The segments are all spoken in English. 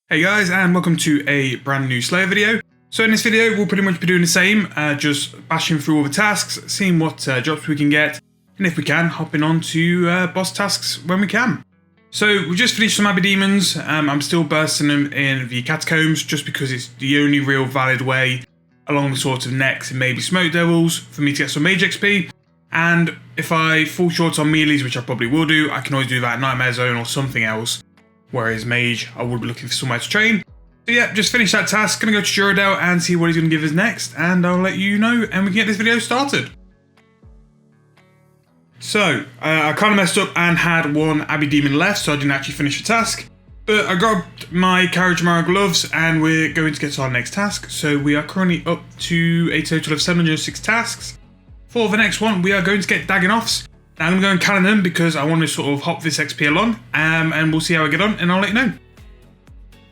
Hey guys, and welcome to a brand new Slayer video. So in this video, we'll pretty much be doing the same, just bashing through all the tasks, seeing what drops we can get, and if we can, hopping on to boss tasks when we can. So we just finished some Abbey Demons. I'm still bursting them in the Catacombs, just because it's the only real valid way, along the sort of next and maybe Smoke Devils, for me to get some Mage XP. And if I fall short on melees, which I probably will do, I can always do that at Nightmare Zone or something else. Whereas Mage, I would be looking for somewhere to train. So yeah, just finished that task. Gonna go to Juradel and see what he's gonna give us next, and I'll let you know, and we can get this video started. So, I kind of messed up and had one Abbey Demon left, so I didn't actually finish the task. But I grabbed my Karijamara gloves, and we're going to get to our next task. So we are currently up to a total of 706 tasks. For the next one, we are going to get Daggenoffs. Now I'm going to go and cannon them because I want to sort of hop this XP along, and we'll see how I get on, and I'll let you know.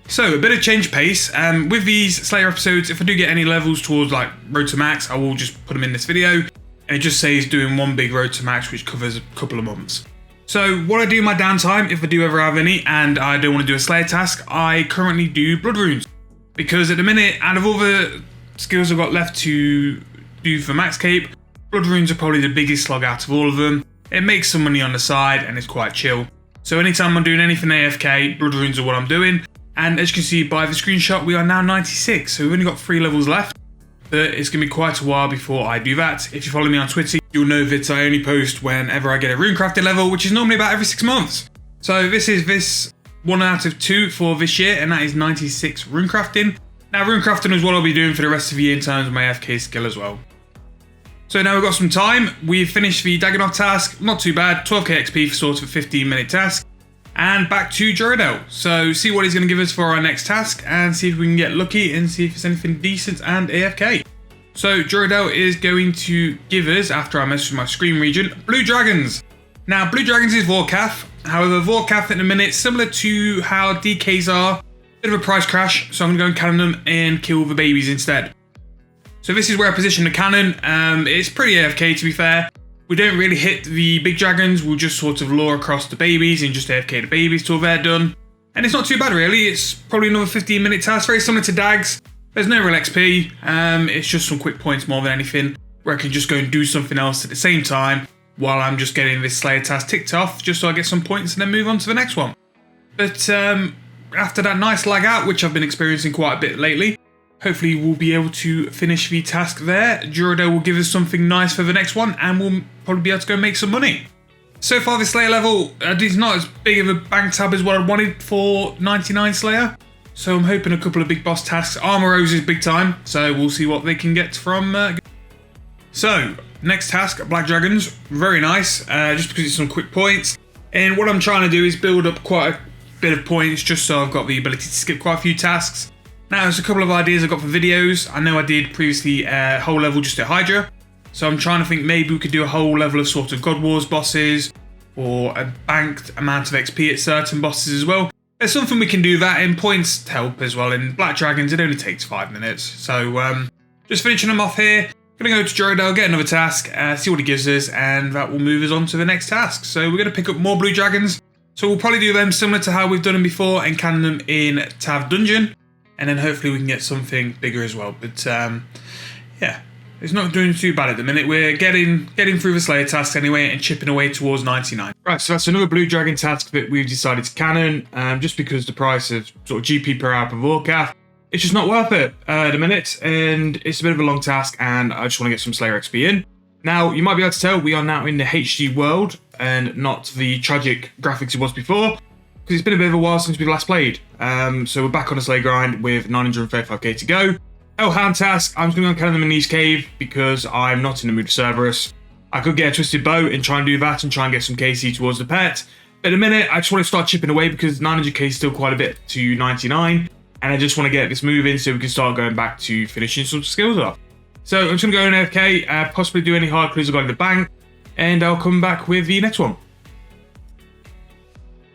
So, a bit of change pace. With these Slayer episodes, if I do get any levels towards like Road to Max, I will just put them in this video, and it just says doing one big Road to Max, which covers a couple of months. So, what I do in my downtime, if I do ever have any, and I don't want to do a Slayer task, I currently do Blood Runes. Because at the minute, out of all the skills I've got left to do for Max Cape, Blood Runes are probably the biggest slog out of all of them. It makes some money on the side and it's quite chill. So anytime I'm doing anything AFK, Blood Runes are what I'm doing. And as you can see by the screenshot, we are now 96, so we've only got 3 levels left. But it's going to be quite a while before I do that. If you follow me on Twitter, you'll know that I only post whenever I get a Runecrafting level, which is normally about every 6 months. So this is this 1 out of 2 for this year, and that is 96 Runecrafting. Now Runecrafting is what I'll be doing for the rest of the year in terms of my AFK skill as well. So now we've got some time. We've finished the Daggenoff task, not too bad, 12k XP for sort of a 15-minute task. And back to Juradel. So see what he's going to give us for our next task and see if we can get lucky and see if there's anything decent and AFK. So Juradel is going to give us, after I mess with my screen region, Blue Dragons. Now Blue Dragons is Vorkath. However, Vorkath at the minute, similar to how DKs are, bit of a price crash. So I'm going to go and cannon them and kill the babies instead. So this is where I position the cannon. It's pretty AFK to be fair. We don't really hit the big dragons. We'll just sort of lure across the babies and just AFK the babies till they're done. And it's not too bad really. It's probably another 15-minute task, very similar to Dags. There's no real XP. It's just some quick points more than anything, where I can just go and do something else at the same time while I'm just getting this Slayer task ticked off, just so I get some points and then move on to the next one. But after that nice lag out, which I've been experiencing quite a bit lately, hopefully we'll be able to finish the task there. Juradel will give us something nice for the next one, and we'll probably be able to go make some money. So far this Slayer level is not as big of a bank tab as what I wanted for 99 Slayer. So I'm hoping a couple of big boss tasks. Armor Rose is big time, so we'll see what they can get from... So, next task, Black Dragons. Very nice, just because it's some quick points. And what I'm trying to do is build up quite a bit of points, just so I've got the ability to skip quite a few tasks. Now, there's a couple of ideas I've got for videos. I know I did previously a whole level just at Hydra. So I'm trying to think maybe we could do a whole level of sort of God Wars bosses, or a banked amount of XP at certain bosses as well. There's something we can do that in, points to help as well. In Black Dragons, it only takes 5 minutes. So just finishing them off here. Gonna go to Juradel, get another task, see what he gives us, and that will move us on to the next task. So we're gonna pick up more Blue Dragons. So we'll probably do them similar to how we've done them before and cannon them in Tav Dungeon. And then hopefully we can get something bigger as well. But yeah, it's not doing too bad at the minute. We're getting through the Slayer task anyway and chipping away towards 99. Right, so that's another Blue Dragon task that we've decided to cannon. Just because the price of sort of GP per hour per Vorkath, it's just not worth it at the minute. And it's a bit of a long task, and I just want to get some Slayer XP in. Now, you might be able to tell we are now in the HD world and not the tragic graphics it was before, because it's been a bit of a while since we last played. So we're back on a Slayer grind with 935k to go. Hellhound task, I'm just going to go cannon them in East Cave because I'm not in the mood for Cerberus. I could get a Twisted Bow and try and do that and try and get some KC towards the pet. But in a minute, I just want to start chipping away because 900k is still quite a bit to 99. And I just want to get this moving so we can start going back to finishing some skills off. So I'm just going to go in AFK, possibly do any hard clues I've got in the bank. And I'll come back with the next one.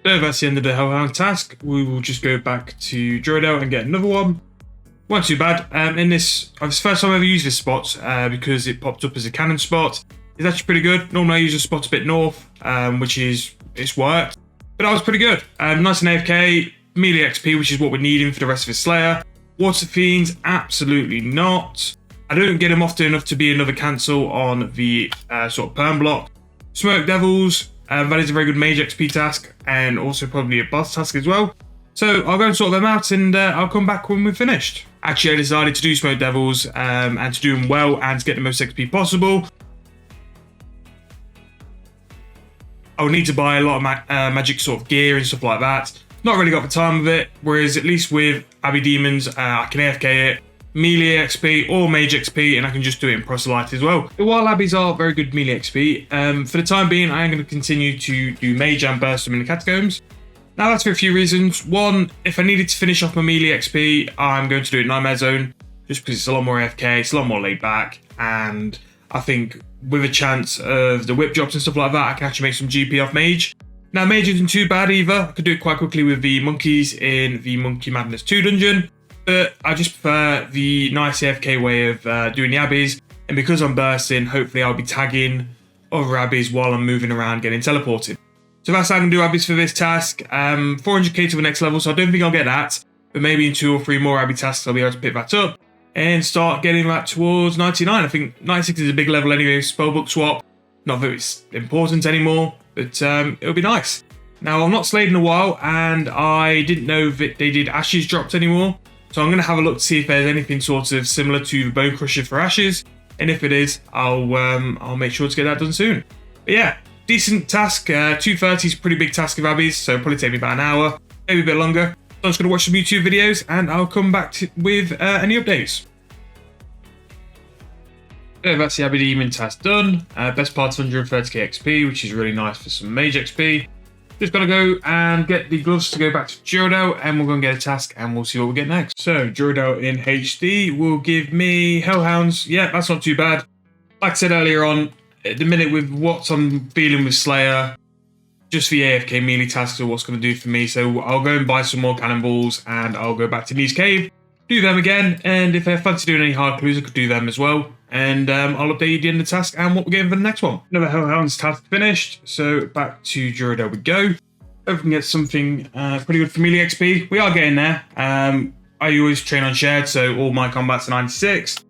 So that's the end of the Hellhound task. We will just go back to Juradel and get another one. Wasn't too bad. It's the first time I ever used this spot because it popped up as a cannon spot. It's actually pretty good. Normally I use a spot a bit north, it's worked. But that was pretty good. Nice and AFK. melee XP, which is what we're needing for the rest of his Slayer. Water Fiends, absolutely not. I don't get him often enough to be another cancel on the sort of perm block. Smoke Devils, that is a very good mage XP task, and also probably a boss task as well. So I'll go and sort them out, and I'll come back when we're finished. Actually, I decided to do Smoke Devils and to do them well and to get the most XP possible. I would need to buy a lot of magic sort of gear and stuff like that. Not really got the time of it, whereas at least with Abbey Demons, I can AFK it, melee XP or mage XP, and I can just do it in proselyte as well. The Wild Abbeys are very good melee XP. For the time being, I am going to continue to do mage and burst them in the catacombs. Now that's for a few reasons. One, if I needed to finish off my melee XP, I'm going to do it in Nightmare Zone, just because it's a lot more AFK, it's a lot more laid back, and I think with a chance of the whip drops and stuff like that, I can actually make some GP off mage. Now mage isn't too bad either. I could do it quite quickly with the monkeys in the Monkey Madness 2 dungeon, but I just prefer the nice AFK way of doing the abbeys, and because I'm bursting, hopefully I'll be tagging other abbeys while I'm moving around getting teleported. So that's how I'm going to do abbeys for this task. 400k to the next level, so I don't think I'll get that, but maybe in 2 or 3 more abbey tasks I'll be able to pick that up and start getting that towards 99. I think 96 is a big level anyway, spellbook swap. Not that it's important anymore, but it'll be nice. Now, I've not slayed in a while, and I didn't know that they did Ashes dropped anymore. So I'm going to have a look to see if there's anything sort of similar to the Bone Crusher for Ashes. And if it is, I'll make sure to get that done soon. But yeah, decent task. 230 is a pretty big task of abbeys, so it'll probably take me about an hour, maybe a bit longer. So I'm just going to watch some YouTube videos, and I'll come back with any updates. So that's the Abbey Demon task done. Best part 130k XP, which is really nice for some mage XP. Just gotta go and get the gloves to go back to Durodel, and we'll go and get a task, and we'll see what we get next. So Durodel in HD will give me Hellhounds. Yeah, that's not too bad. Like I said earlier on, at the minute with what I'm feeling with Slayer, just the AFK melee tasks are what's going to do for me. So I'll go and buy some more cannonballs, and I'll go back to Nee's Cave, do them again, and if I fancy doing any hard clues, I could do them as well. And I'll update you at the end of the task and what we're getting for the next one. Another Hellhounds task finished, so back to Durodel we go. Hope we can get something pretty good for melee XP. We are getting there. I always train on shared, so all my combats are 96.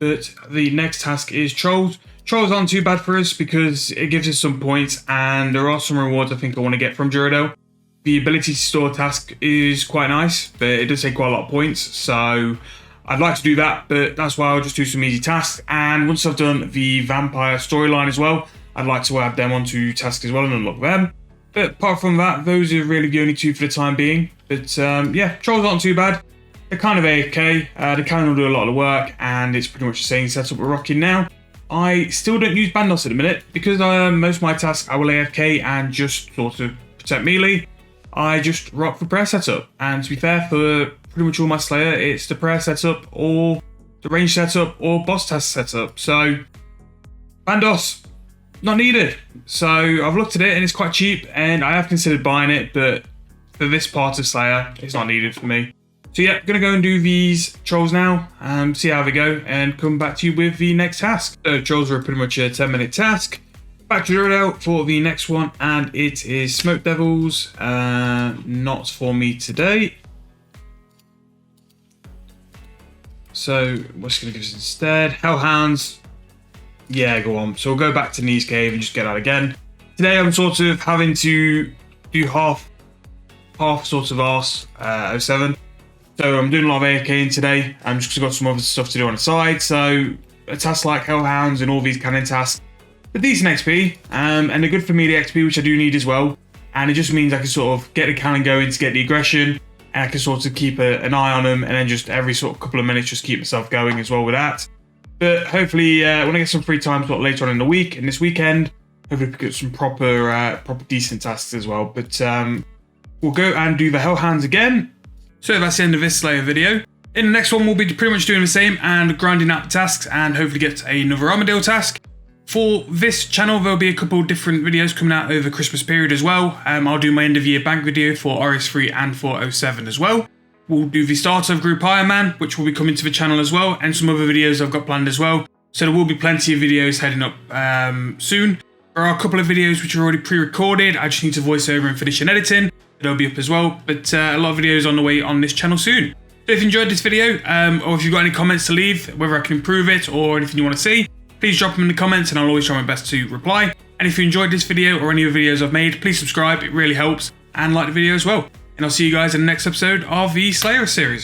But the next task is Trolls. Trolls aren't too bad for us because it gives us some points, and there are some rewards I think I want to get from Durodel. The ability to store task is quite nice, but it does take quite a lot of points, so I'd like to do that, but that's why I'll just do some easy tasks. And once I've done the vampire storyline as well, I'd like to add them onto tasks as well and unlock them. But apart from that, those are really the only 2 for the time being. But yeah, Trolls aren't too bad. They're kind of AFK, they kind of do a lot of the work, and it's pretty much the same setup we're rocking now. I still don't use Bandos at the minute, because most of my tasks I will AFK and just sort of protect melee. I just rock the prayer setup, and to be fair, for pretty much all my Slayer, it's the prayer setup or the range setup or boss task setup. So Bandos, not needed. So I've looked at it and it's quite cheap, and I have considered buying it, but for this part of Slayer, it's not needed for me. So yeah, gonna go and do these Trolls now, see how they go, and come back to you with the next task. So Trolls are pretty much a 10-minute task. Back to Durodel for the next one, and it is Smoke Devils. Not for me today. So what's going to give us instead? Hellhounds. Yeah, go on. So we'll go back to Nee's Cave and just get that again. Today I'm sort of having to do half sort of arse 07. So I'm doing a lot of AFKing today. I'm just got some other stuff to do on the side. So a task like Hellhounds and all these cannon tasks, a decent XP, and they're good for melee XP, which I do need as well. And it just means I can sort of get the cannon going to get the aggression, and I can sort of keep an eye on them, and then just every sort of couple of minutes just keep myself going as well with that. But hopefully when I get some free time sort of later on in the week and this weekend, hopefully pick up some proper decent tasks as well. But we'll go and do the Hellhounds again. So that's the end of this Slayer video. In the next one, we'll be pretty much doing the same and grinding out the tasks and hopefully get another Armadale task. For this channel, there'll be a couple different videos coming out over the Christmas period as well. I'll do my end of year bank video for RS3 and for 07 as well. We'll do the start of Group Iron Man, which will be coming to the channel as well, and some other videos I've got planned as well. So there will be plenty of videos heading up soon. There are a couple of videos which are already pre-recorded. I just need to voice over and finish an editing. they'll be up as well. But a lot of videos on the way on this channel soon. So if you enjoyed this video, or if you've got any comments to leave, whether I can improve it or anything you want to see, please drop them in the comments and I'll always try my best to reply. And if you enjoyed this video or any of the videos I've made, please subscribe, it really helps, and like the video as well. And I'll see you guys in the next episode of the Slayer series.